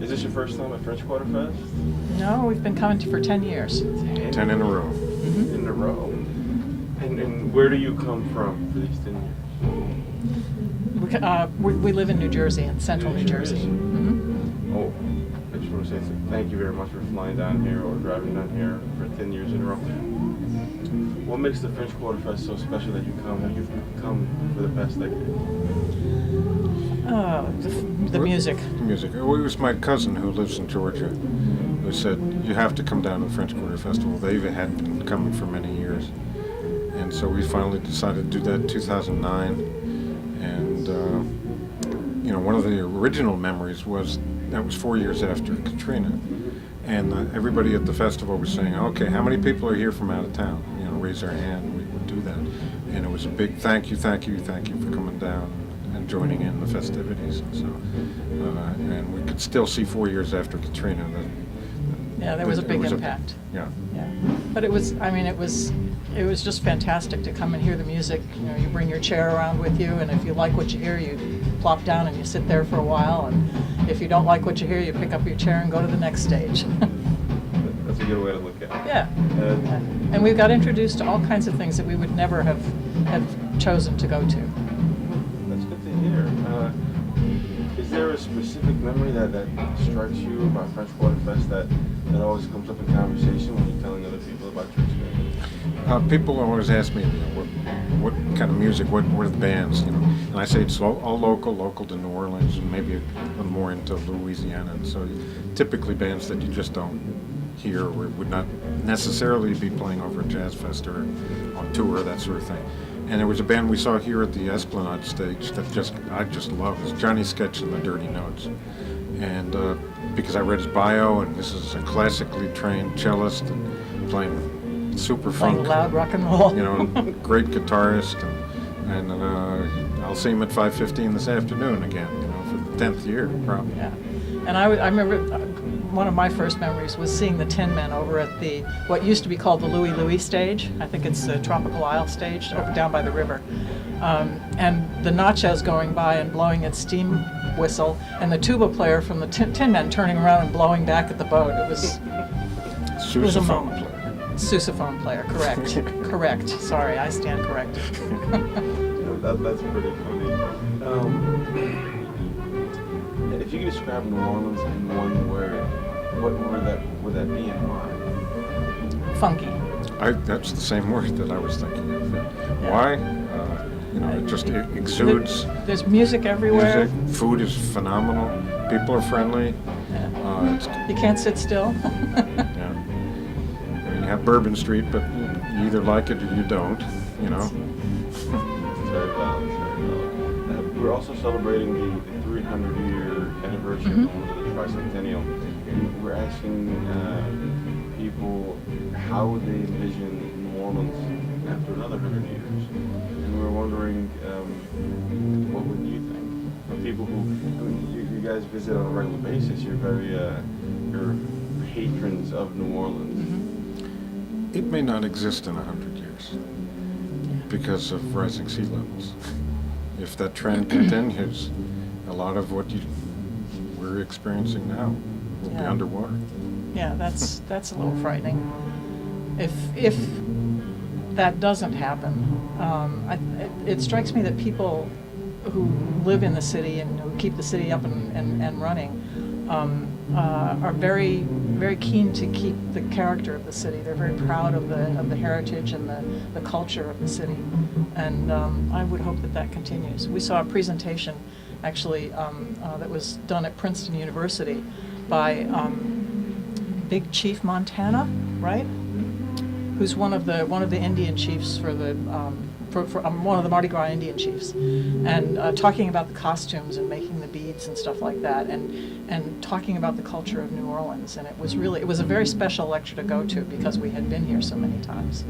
Is this your first time at French Quarter Fest? No, we've been coming for 10 years. 10 in a row. Mm-hmm. In a row. And where do you come from for these 10 years? We live in New Jersey, in central New Jersey. Mm-hmm. Oh, I just want to say thank you very much for flying down here or driving down here for 10 years in a row. What makes the French Quarter Fest so special that you come? Have you come for the past decade? The music. The music. It was my cousin who lives in Georgia who said, you have to come down to the French Quarter Festival. They had been coming for many years. And so we finally decided to do that in 2009. And, one of the original memories was that was 4 years after Katrina. And everybody at the festival was saying, okay, how many people are here from out of town? Raise their hand. We would do that. And it was a big thank you for coming down and joining in the festivities. And so, and we could still see 4 years after Katrina that. Yeah, there was a big impact. Yeah. But it was just fantastic to come and hear the music. You bring your chair around with you, and if you like what you hear, you plop down and you sit there for a while. And if you don't like what you hear, you pick up your chair and go to the next stage. That's a good way to look at it. Yeah. And we got introduced to all kinds of things that we would never have chosen to go to. That's good to hear. Is there a specific memory that strikes you about French Quarter Fest that always comes up in conversation when you're telling other people about your experience? People always ask me, what kind of music, what are the bands, and I say it's all local to New Orleans, and maybe a little more into Louisiana. And so typically bands that you just don't hear or would not necessarily be playing over at Jazz Fest or on tour, that sort of thing. And there was a band we saw here at the Esplanade stage that I just love. It's Johnny Sketch and the Dirty Notes. And because I read his bio, and this is a classically trained cellist and playing super funk. Playing loud rock and roll. Great guitarist. And I'll see him at 5:15 this afternoon again, for the 10th year, probably. Yeah. And I remember one of my first memories was seeing the Tin Men over at what used to be called the Louis stage. I think it's the Tropical Isle stage over down by the river. And the Natchez going by and blowing its steam whistle, and the tuba player from the Tin Men turning around and blowing back at the boat. It was a moment. Sousaphone player, correct. Correct. Sorry, I stand corrected. That's pretty funny. If you could describe New Orleans in one word, what word would that be and why? Funky. That's the same word that I was thinking of. Why? It just exudes. There's music everywhere. Food is phenomenal. People are friendly. Yeah. You can't sit still. Yeah. You have Bourbon Street, but you either like it or you don't. It's very valid. We're also celebrating the 300-year anniversary of the tricentennial. And we're asking people how would they envision New Orleans after another 100 years. And we're wondering, what would you think? For people who, you guys visit on a regular basis, you're you're patrons of New Orleans. It may not exist in 100 years because of rising sea levels. If that trend continues, a lot of what we're experiencing now will be underwater. Yeah, that's a little frightening. If that doesn't happen, it strikes me that people who live in the city and who keep the city up and running are very, very keen to keep the character of the city. They're very proud of the heritage and the culture of the city, and I would hope that continues. We saw a presentation, actually, that was done at Princeton University by Big Chief Montana, right? Who's one of the Indian chiefs for one of the Mardi Gras Indian chiefs, and talking about the costumes and making the beads and stuff like that, and talking about the culture of New Orleans. And it was a very special lecture to go to because we had been here so many times.